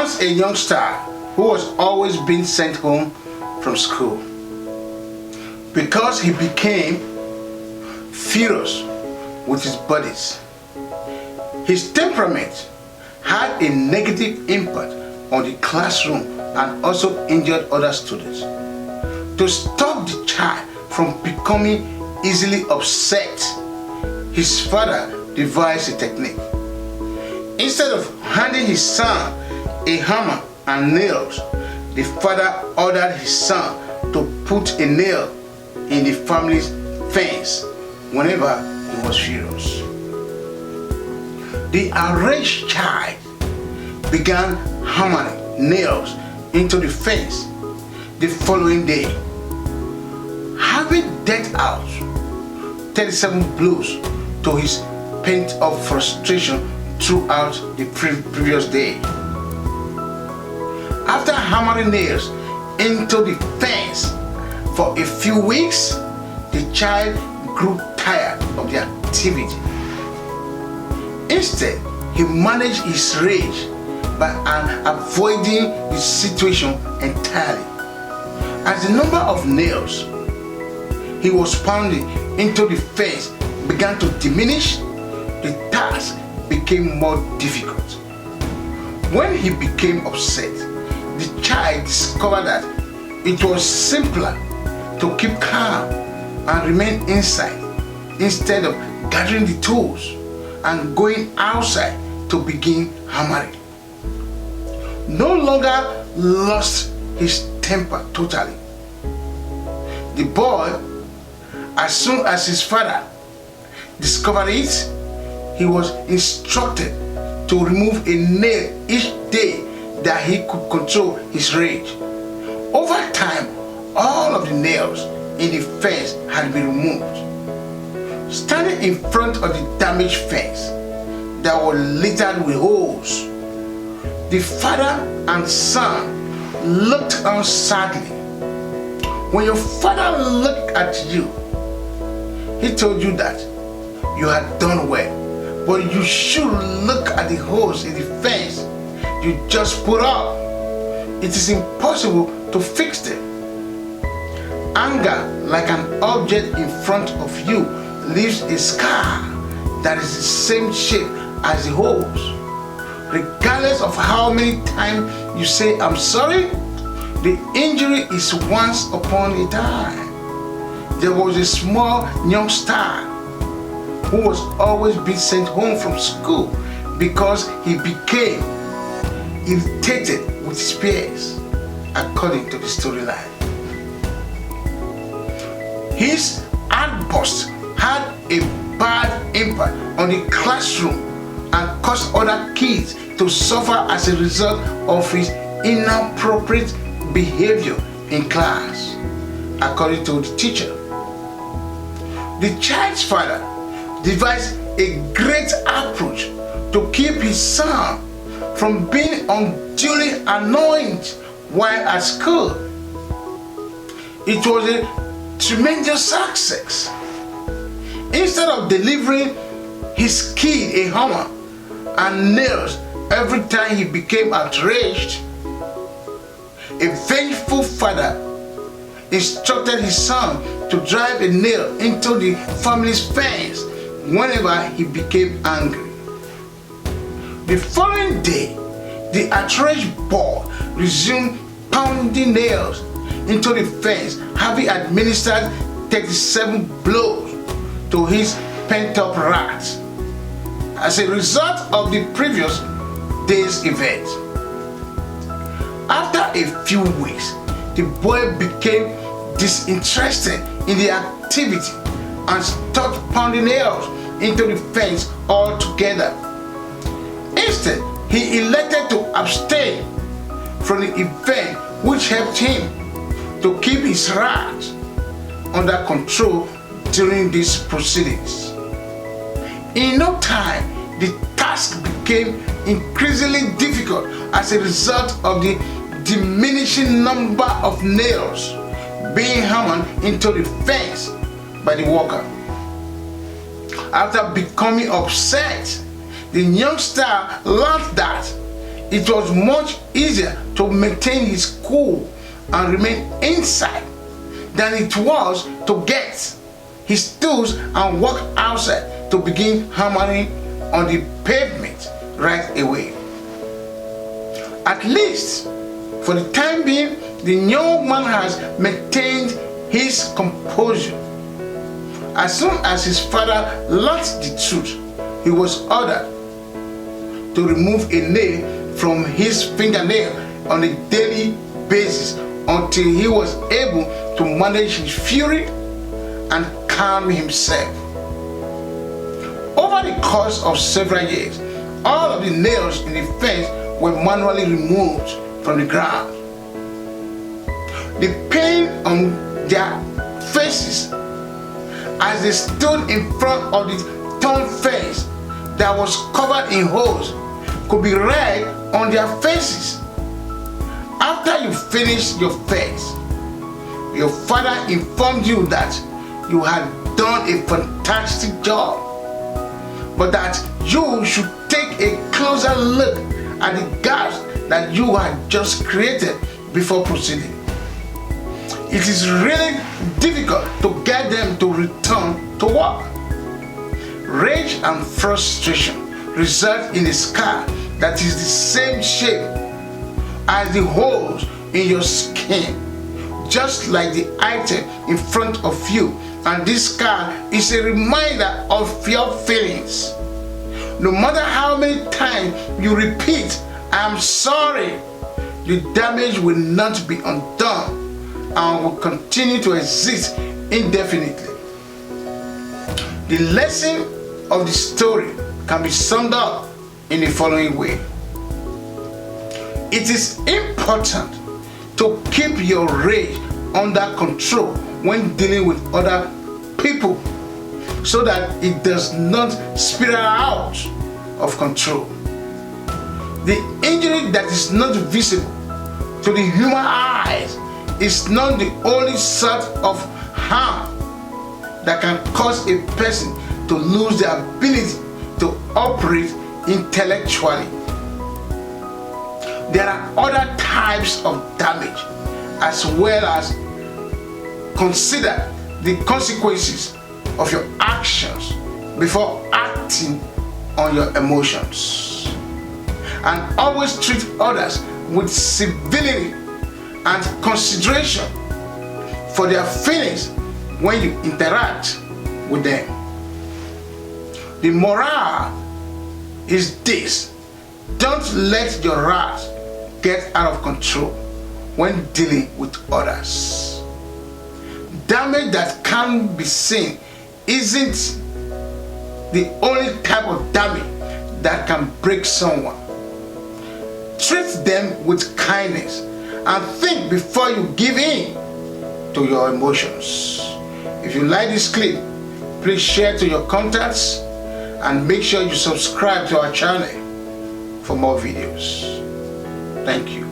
once a youngster who was always being sent home from school because he became furious with his buddies. His temperament had a negative impact on the classroom and also injured other students. To stop the child from becoming easily upset, his father devised a technique. Instead of handing his son a hammer and nails, the father ordered his son to put a nail in the family's fence whenever he was furious. The enraged child began hammering nails into the fence the following day, having dealt out 37 blows to his pent-up frustration throughout the previous day. After hammering nails into the fence for a few weeks, the child grew tired of the activity. Instead, he managed his rage by avoiding the situation entirely. As the number of nails he was pounding into the fence began to diminish, the task became more difficult. When he became upset, the child discovered that it was simpler to keep calm and remain inside instead of gathering the tools and going outside to begin hammering. No longer lost his temper totally. The boy, as soon as his father discovered it, he was instructed to remove a nail each day that he could control his rage. Over time, all of the nails in the fence had been removed. Standing in front of the damaged fence that was littered with holes, the father and son looked on sadly. When your father looked at you, he told you that you had done well, but you should look at the holes in the fence you just put up. It is impossible to fix them. Anger, like an object in front of you, leaves a scar that is the same shape as the holes. Regardless of how many times you say I'm sorry, the injury is once upon a time. There was a small youngster who was always being sent home from school because he became irritated with his peers, according to the storyline. His outburst had a bad impact on the classroom and caused other kids to suffer as a result of his inappropriate behavior in class, according to the teacher. The child's father devised a great approach to keep his son from being unduly annoyed while at school. It was a tremendous success. Instead of delivering his kid a hammer and nails every time he became outraged, a vengeful father instructed his son to drive a nail into the family's fence whenever he became angry. The following day, the outraged boy resumed pounding nails into the fence, having administered 37 blows to his pent-up wrath as a result of the previous day's event. After a few weeks, the boy became disinterested in the activity and stopped pounding nails into the fence altogether. Instead, he elected to abstain from the event, which helped him to keep his wrath under control during these proceedings. In no time, the task became increasingly difficult as a result of the diminishing number of nails being hammered into the fence by the worker. After becoming upset, the youngster learned that it was much easier to maintain his cool and remain inside than it was to get his tools and walk outside to begin hammering on the pavement right away. At least for the time being, the young man has maintained his composure. As soon as his father learnt the truth, he was ordered to remove a nail from his fingernail on a daily basis until he was able to manage his fury and calm himself. Over the course of several years, all of the nails in the fence were manually removed from the ground. The pain on their faces as they stood in front of the torn fence that was covered in holes could be read on their faces. After you finished your fence, your father informed you that you had done a fantastic job, but that you should take a closer look at the gaps that you had just created before proceeding. It is really difficult to get them to return to work. Rage and frustration result in a scar that is the same shape as the holes in your skin, just like the item in front of you, and this scar is a reminder of your feelings. No matter how many times you repeat, "I'm sorry," the damage will not be undone and will continue to exist indefinitely. The lesson of the story can be summed up in the following way. It is important to keep your rage under control when dealing with other people so that it does not spiral out of control. The injury that is not visible to the human eyes is not the only sort of harm that can cause a person to lose their ability to operate intellectually. There are other types of damage as well. As consider the consequences of your actions before acting on your emotions, and always treat others with civility and consideration for their feelings when you interact with them. The morale is this: don't let your wrath get out of control when dealing with others. Damage that can't be seen isn't the only type of damage that can break someone. Treat them with kindness and think before you give in to your emotions. If you like this clip, please share to your contacts and make sure you subscribe to our channel for more videos. Thank you.